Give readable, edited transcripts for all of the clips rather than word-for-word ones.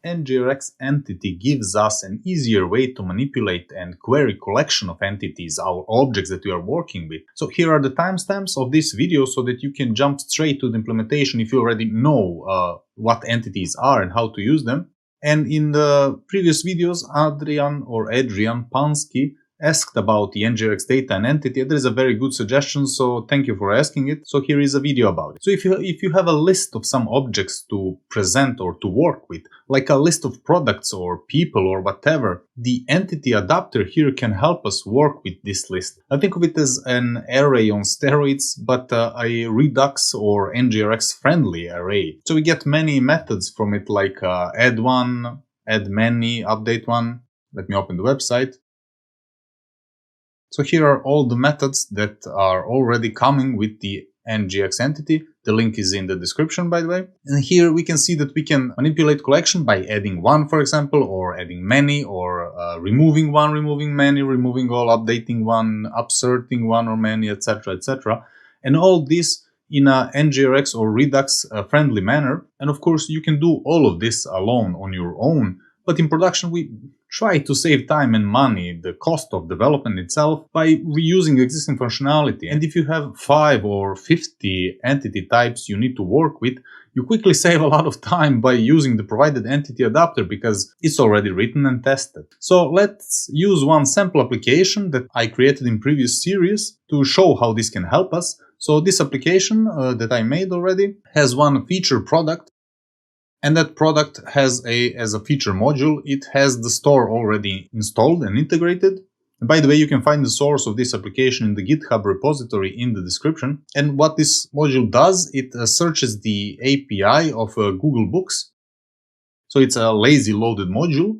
NgRx Entity gives us an easier way to manipulate and query collection of entities, our objects that we are working with. So here are the timestamps of this video so that you can jump straight to the implementation if you already know what entities are and how to use them. And in the previous videos, Adrian Pansky asked about the NgRx data and entity. There is a very good suggestion, so thank you for asking it. So here is a video about it. So if you have a list of some objects to present or to work with, like a list of products or people or whatever, the entity adapter here can help us work with this list. I think of it as an array on steroids, but a Redux or NgRx friendly array. So we get many methods from it, like add one, add many, update one. Let me open the website. So here are all the methods that are already coming with the NgRx entity. The link is in the description, by the way. And here we can see that we can manipulate collection by adding one, for example, or adding many, or removing one, removing many, removing all, updating one, upserting one or many, etc., etc. And all this in a NgRx or Redux friendly manner. And of course, you can do all of this alone on your own. But in production, we try to save time and money, the cost of development itself, by reusing existing functionality. And if you have 5 or 50 entity types you need to work with, you quickly save a lot of time by using the provided entity adapter because it's already written and tested. So let's use one sample application that I created in previous series to show how this can help us. So this application that I made already has one feature product. And that product has as a feature module, it has the store already installed and integrated. And by the way, you can find the source of this application in the GitHub repository in the description. And what this module does, it searches the API of Google Books. So it's a lazy loaded module.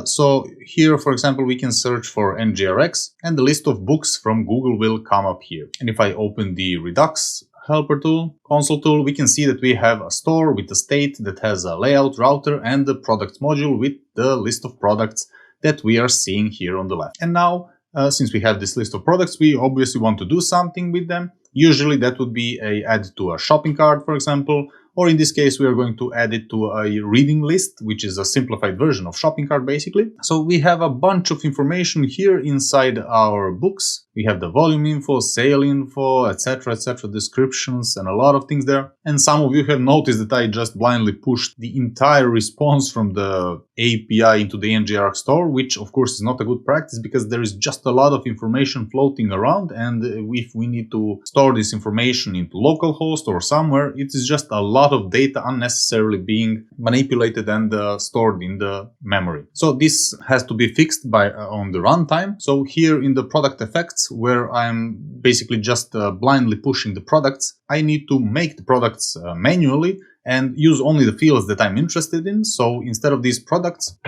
So here, for example, we can search for NgRx and the list of books from Google will come up here. And if I open the Redux helper tool, console tool, we can see that we have a store with a state that has a layout router and the products module with the list of products that we are seeing here on the left. And now, since we have this list of products, we obviously want to do something with them. Usually that would be add to a shopping cart, for example, or in this case, we are going to add it to a reading list, which is a simplified version of shopping cart, basically. So we have a bunch of information here inside our books. We have the volume info, sale info, etc., descriptions, and a lot of things there. And some of you have noticed that I just blindly pushed the entire response from the API into the NgRx store, which of course is not a good practice because there is just a lot of information floating around. And if we need to store this information into localhost or somewhere, it is just a lot of data unnecessarily being manipulated and stored in the memory. So this has to be fixed by on the runtime. So here in the product effects, where I'm basically just blindly pushing the products, I need to make the products manually and use only the fields that I'm interested in. So instead of these products,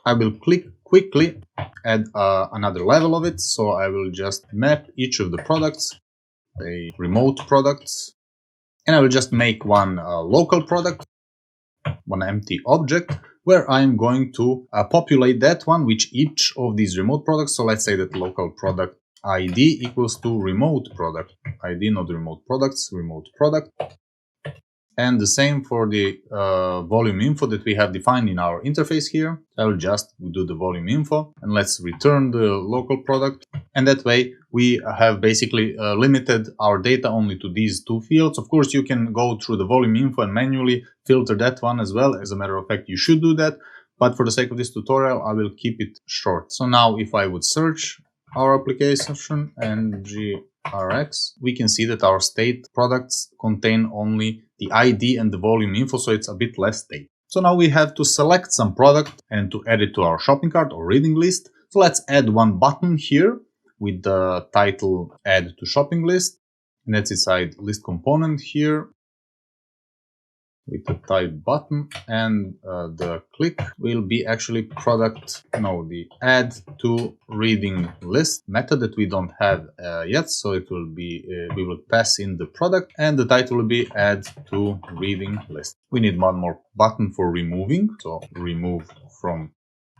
I will quickly add another level of it. So I will just map each of the products, a remote products, and I will just make one local product, one empty object, where I'm going to populate that one with each of these remote products. So let's say that local product ID equals to remote product ID, not remote products, remote product. And the same for the volume info that we have defined in our interface here. I will just do the volume info and let's return the local product. And that way we have basically limited our data only to these two fields. Of course, you can go through the volume info and manually filter that one as well. As a matter of fact, you should do that. But for the sake of this tutorial, I will keep it short. So now if I would search our application NgRx, we can see that our state products contain only the ID and the volume info, so it's a bit less data. So now we have to select some product and to add it to our shopping cart or reading list. So let's add one button here with the title add to shopping list. And that's inside list component here with the type button, and the click will be actually the add to reading list method that we don't have yet. So it will be, we will pass in the product and the title will be add to reading list. We need one more button for removing. So remove from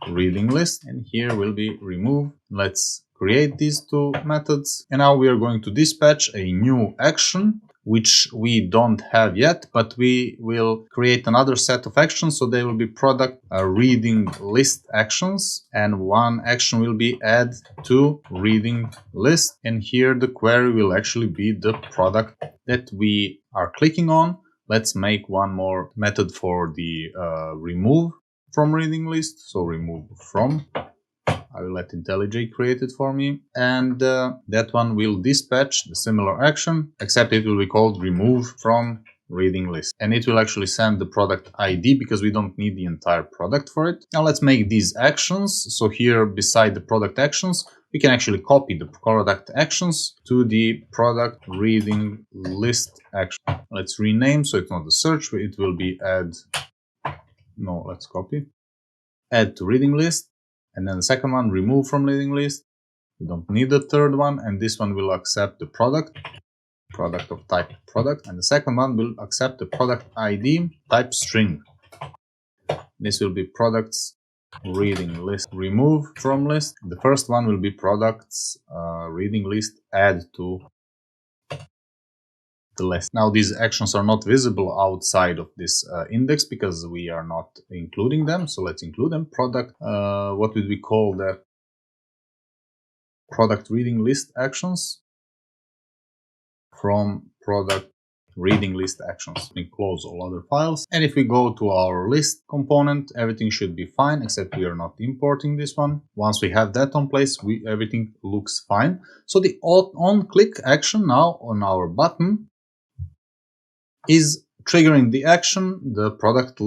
reading list, and here will be remove. Let's create these two methods. And now we are going to dispatch a new action which we don't have yet, but we will create another set of actions. So they will be product reading list actions, and one action will be add to reading list. And here the query will actually be the product that we are clicking on. Let's make one more method for the remove from reading list. So remove from. I will let IntelliJ create it for me, and that one will dispatch the similar action, except it will be called remove from reading list, and it will actually send the product ID because we don't need the entire product for it. Now let's make these actions. So here beside the product actions, we can actually copy the product actions to the product reading list action. Let's rename, so it's not a search, it will be add, no, let's copy, add to reading list. And then the second one, remove from reading list. We don't need the third one, and this one will accept the product of type product, and the second one will accept the product ID type string. This will be products reading list remove from list. The first one will be products reading list add to the list. Now these actions are not visible outside of this index because we are not including them. So let's include them. Product, what would we call that? Product reading list actions from product reading list actions. We close all other files. And if we go to our list component, everything should be fine, except we are not importing this one. Once we have that on place, everything looks fine. So the on click action now on our button is triggering the action, the product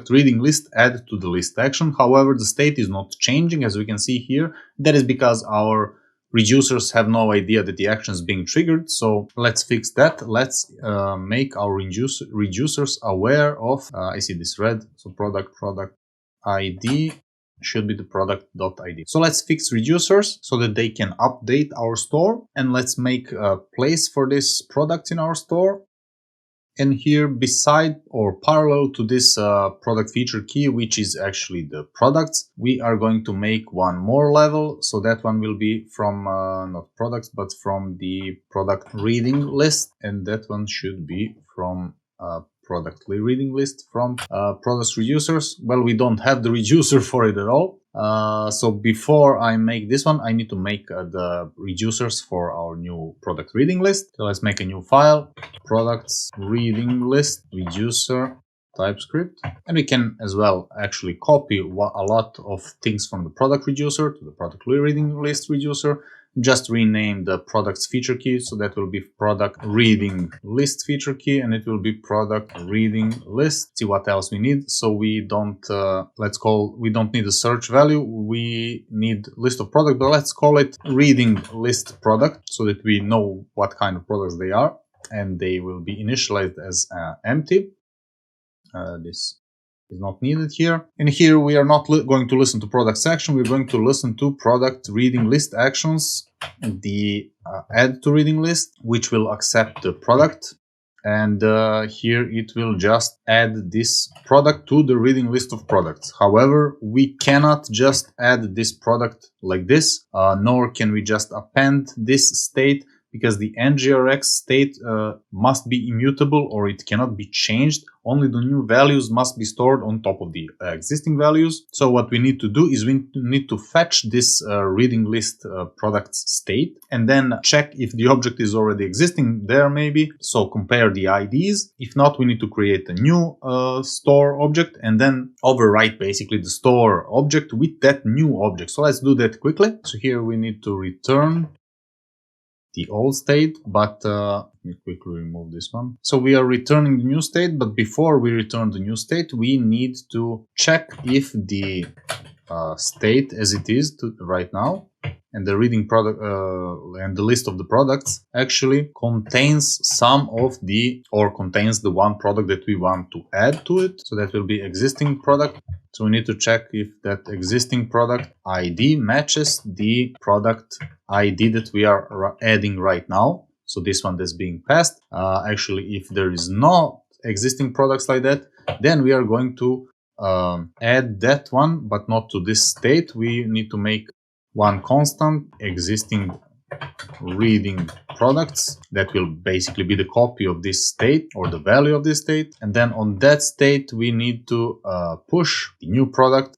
reading list add to the list action. However, the state is not changing, as we can see here. That is because our reducers have no idea that the action is being triggered. So let's fix that. Let's make our reducers aware of, I see this red, so product ID should be the product.id. So let's fix reducers so that they can update our store, and let's make a place for this product in our store. And here beside or parallel to this product feature key, which is actually the products, we are going to make one more level. So that one will be from not products, but from the product reading list. And that one should be from product reading list from products reducers. Well, we don't have the reducer for it at all. So before I make this one, I need to make the reducers for our new product reading list. So let's make a new file, products reading list reducer TypeScript. And we can as well actually copy a lot of things from the product reducer to the product reading list reducer. Just rename the products feature key, so that will be product reading list feature key, and it will be product reading list. See what else we need. So we don't we don't need a search value, we need list of product, but let's call it reading list product so that we know what kind of products they are, and they will be initialized as empty. This is not needed here. And here we are not going to listen to product section, we're going to listen to product reading list actions, the add to reading list, which will accept the product. And here it will just add this product to the reading list of products. However, we cannot just add this product like this, nor can we just append this state, because the NgRx state must be immutable, or it cannot be changed. Only the new values must be stored on top of the existing values. So what we need to do is we need to fetch this reading list products state, and then check if the object is already existing there maybe. So compare the IDs. If not, we need to create a new store object and then overwrite basically the store object with that new object. So let's do that quickly. So here we need to return the old state, but let me quickly remove this one. So we are returning the new state, but before we return the new state, we need to check if the state as it is right now, and the reading product and the list of the products actually contains some of the, or contains the one product that we want to add to it. So that will be existing product. So we need to check if that existing product ID matches the product ID that we are adding right now. So this one that's being passed. Actually, if there is no existing products like that, then we are going to add that one, but not to this state. We need to make one constant existing reading products. That will basically be the copy of this state or the value of this state. And then on that state, we need to push the new product.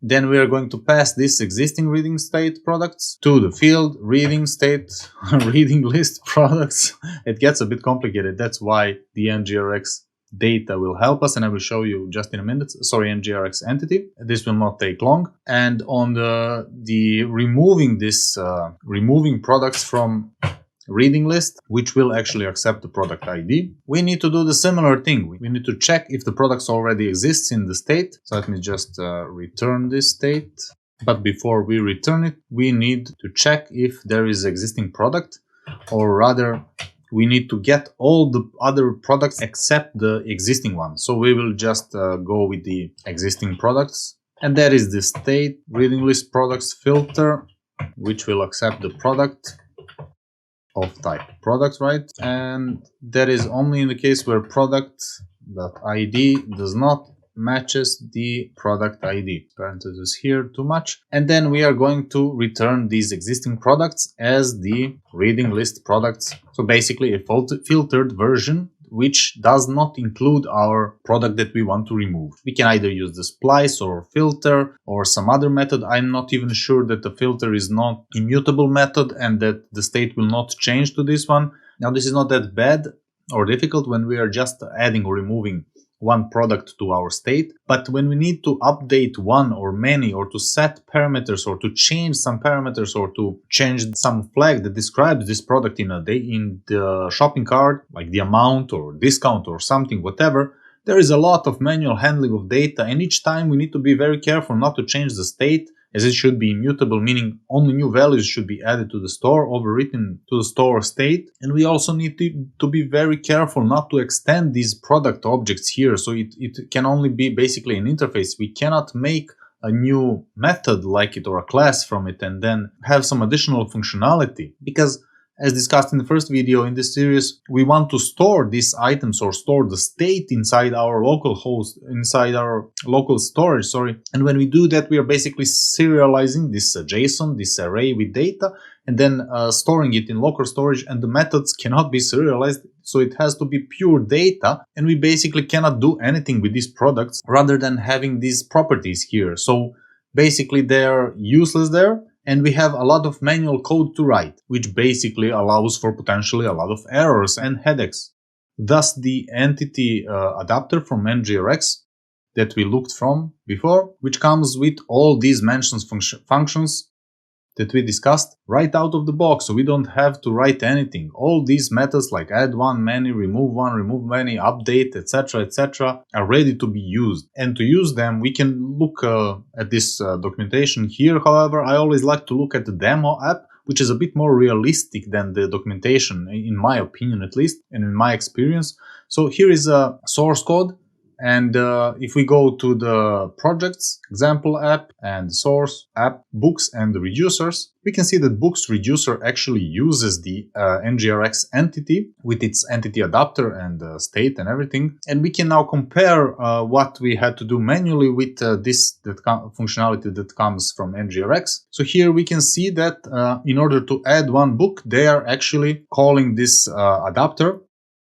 Then we are going to pass this existing reading state products to the field reading state reading list products. It gets a bit complicated. That's why the NgRx data will help us, and I will show you just in a minute. Sorry, NgRx entity. This will not take long. And on the removing this removing products from reading list, which will actually accept the product ID, we need to do the similar thing. We need to check if the products already exists in the state. So let me just return this state. But before we return it, we need to check if there is existing product, or rather we need to get all the other products except the existing one. So we will just go with the existing products, and that is the state reading list products filter, which will accept the product of type product, right? And that is only in the case where product.id does not matches the product ID. Parentheses here too much. And then we are going to return these existing products as the reading list products. So basically a filtered version which does not include our product that we want to remove. We can either use the splice or filter or some other method. I'm not even sure that the filter is not immutable method and that the state will not change to this one. Now this is not that bad or difficult when we are just adding or removing one product to our state, but when we need to update one or many, or to set parameters, or to change some parameters, or to change some flag that describes this product in the shopping cart, like the amount or discount or something, whatever, there is a lot of manual handling of data, and each time we need to be very careful not to change the state, as it should be immutable, meaning only new values should be added to the store, overwritten to the store state. And we also need to be very careful not to extend these product objects here. So it can only be basically an interface. We cannot make a new method like it or a class from it and then have some additional functionality, because as discussed in the first video in this series, we want to store these items or store the state inside our local host, inside our local storage, And when we do that, we are basically serializing this JSON, this array with data, and then storing it in local storage, and the methods cannot be serialized, so it has to be pure data, and we basically cannot do anything with these products rather than having these properties here. So basically they're useless there. And we have a lot of manual code to write, which basically allows for potentially a lot of errors and headaches. Thus, the entity adapter from NgRx that we looked from before, which comes with all these mentions functions that we discussed right out of the box, so we don't have to write anything. All these methods like add one, many, remove many, update, etc., are ready to be used. And to use them, we can look at this documentation here. However, I always like to look at the demo app, which is a bit more realistic than the documentation, in my opinion at least, and in my experience. So here is a source code. And if we go to the projects, example app, and source app, books, and the reducers, we can see that books reducer actually uses the NgRx entity with its entity adapter and state and everything. And we can now compare what we had to do manually with this functionality that comes from NgRx. So here we can see that in order to add one book, they are actually calling this adapter,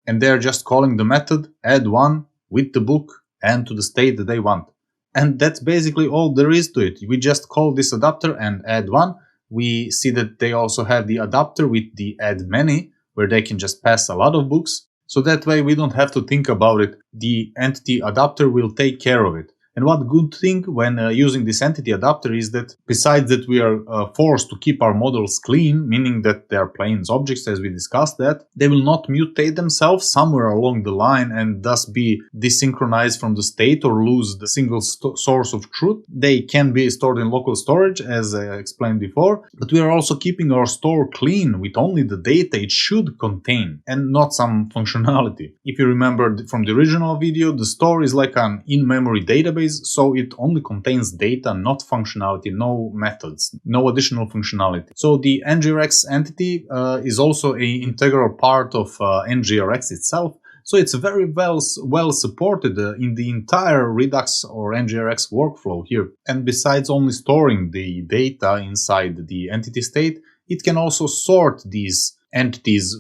and they are just calling the method add one with the book and to the state that they want. And that's basically all there is to it. We just call this adapter and add one. We see that they also have the adapter with the add many, where they can just pass a lot of books. So that way we don't have to think about it. The entity adapter will take care of it. And one good thing when using this entity adapter is that besides that we are forced to keep our models clean, meaning that they are plain objects as we discussed that, they will not mutate themselves somewhere along the line and thus be desynchronized from the state or lose the single source of truth. They can be stored in local storage as I explained before, but we are also keeping our store clean with only the data it should contain and not some functionality. If you remember from the original video, the store is like an in-memory database, so it only contains data, not functionality, no methods, no additional functionality. So the NgRx entity is also an integral part of NgRx itself. So it's very well supported in the entire Redux or NgRx workflow here. And besides only storing the data inside the entity state, it can also sort these entities,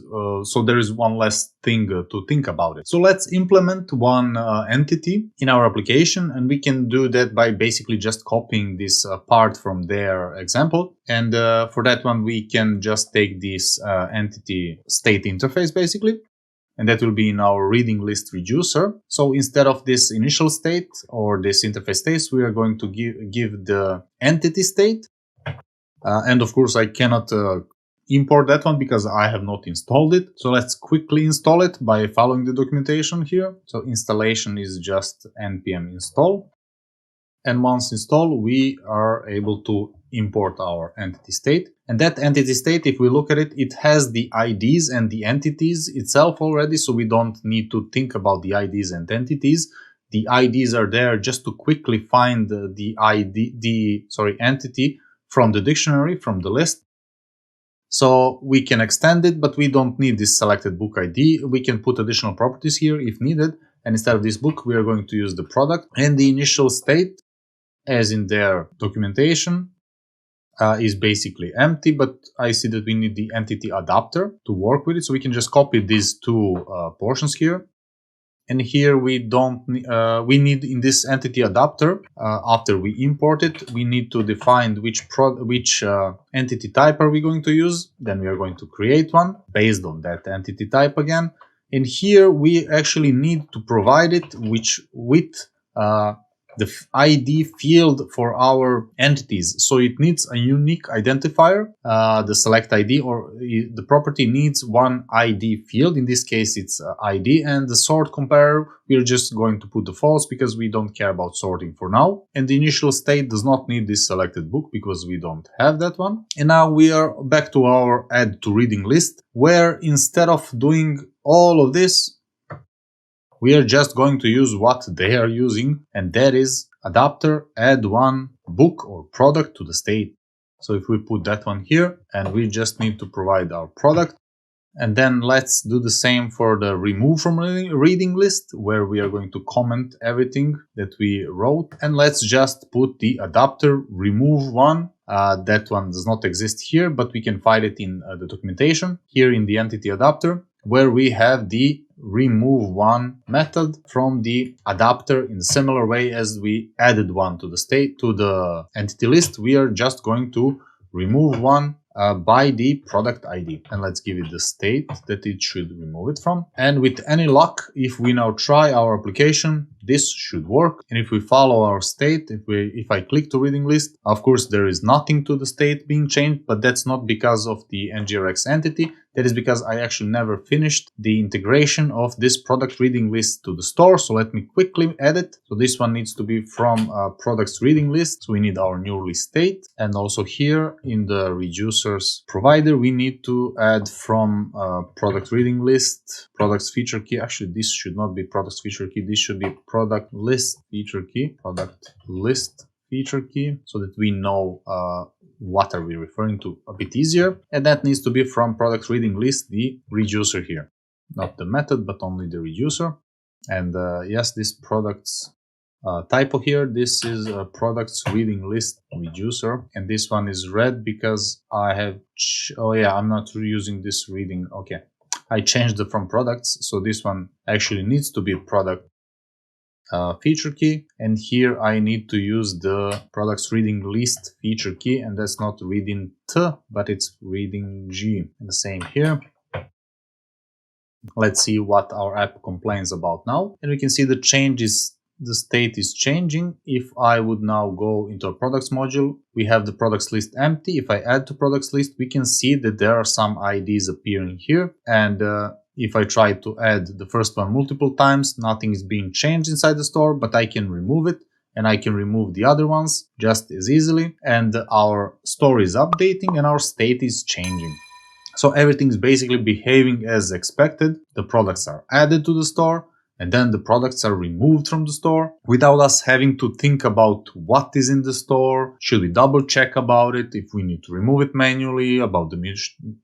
so there is one less thing to think about it. So let's implement one entity in our application, and we can do that by basically just copying this part from their example. And for that one, we can just take this entity state interface basically, and that will be in our reading list reducer. So instead of this initial state or this interface state, we are going to give the entity state. And of course, I cannot import that one because I have not installed it. So let's quickly install it by following the documentation here. So installation is just npm install. And once installed, we are able to import our entity state. And that entity state, if we look at it, it has the IDs and the entities itself already. So we don't need to think about the IDs and entities. The IDs are there just to quickly find the entity from the dictionary, from the list. So we can extend it, but we don't need this selected book ID. We can put additional properties here if needed. And instead of this book, we are going to use the product. And the initial state, as in their documentation, is basically empty, but I see that we need the entity adapter to work with it. So we can just copy these two portions here. And here we need in this entity adapter, after we import it, we need to define which entity type are we going to use. Then we are going to create one based on that entity type again. And here we actually need to provide it with the ID field for our entities. So it needs a unique identifier. The select ID or the property needs one ID field. In this case, it's ID, and the sort comparer, we're just going to put the false because we don't care about sorting for now. And the initial state does not need this selected book because we don't have that one. And now we are back to our add to reading list, where instead of doing all of this, we are just going to use what they are using, and that is adapter add one book or product to the state. So if we put that one here, and we just need to provide our product, and then let's do the same for the remove from reading list, where we are going to comment everything that we wrote, and let's just put the adapter remove one. That one does not exist here, but we can find it in the documentation here in the entity adapter, where we have the remove one method from the adapter in a similar way as we added one to the state, to the entity list. We are just going to remove one by the product ID, and let's give it the state that it should remove it from. And with any luck, if we now try our application, this should work. And if we follow our state, if I click to reading list, of course there is nothing to the state being changed, but that's not because of the NgRx entity. That is because I actually never finished the integration of this product reading list to the store. So let me quickly add it. So this one needs to be from products reading list. So we need our new list state. And also here in the reducers provider, we need to add from product reading list, products feature key. Actually, this should not be products feature key. This should be product list feature key, product list feature key, so that we know what are we referring to a bit easier. And that needs to be from product reading list, the reducer here, not the method, but only the reducer. And yes, this products typo here, this is a products reading list reducer, and this one is red because I have oh yeah, I'm not reusing this reading. Okay, I changed it from products, so this one actually needs to be product feature key, and here I need to use the products reading list feature key, and that's not reading T, but it's reading G. And the same here. Let's see what our app complains about now, and we can see the changes. The state is changing. If I would now go into a products module, we have the products list empty. If I add to products list, we can see that there are some IDs appearing here, and if I try to add the first one multiple times, nothing is being changed inside the store, but I can remove it, and I can remove the other ones just as easily. And our store is updating and our state is changing. So everything is basically behaving as expected. The products are added to the store, and then the products are removed from the store without us having to think about what is in the store. Should we double check about it, if we need to remove it manually, about the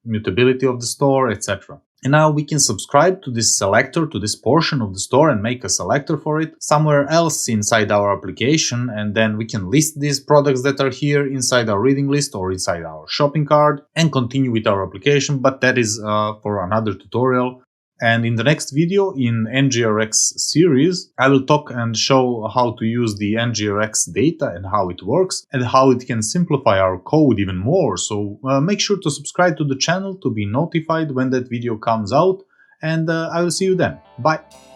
mutability of the store, etc. And now we can subscribe to this selector, to this portion of the store, and make a selector for it somewhere else inside our application, and then we can list these products that are here inside our reading list or inside our shopping cart and continue with our application, but that is for another tutorial. And in the next video in NgRx series, I will talk and show how to use the NgRx data and how it works and how it can simplify our code even more. So make sure to subscribe to the channel to be notified when that video comes out, and I will see you then. Bye!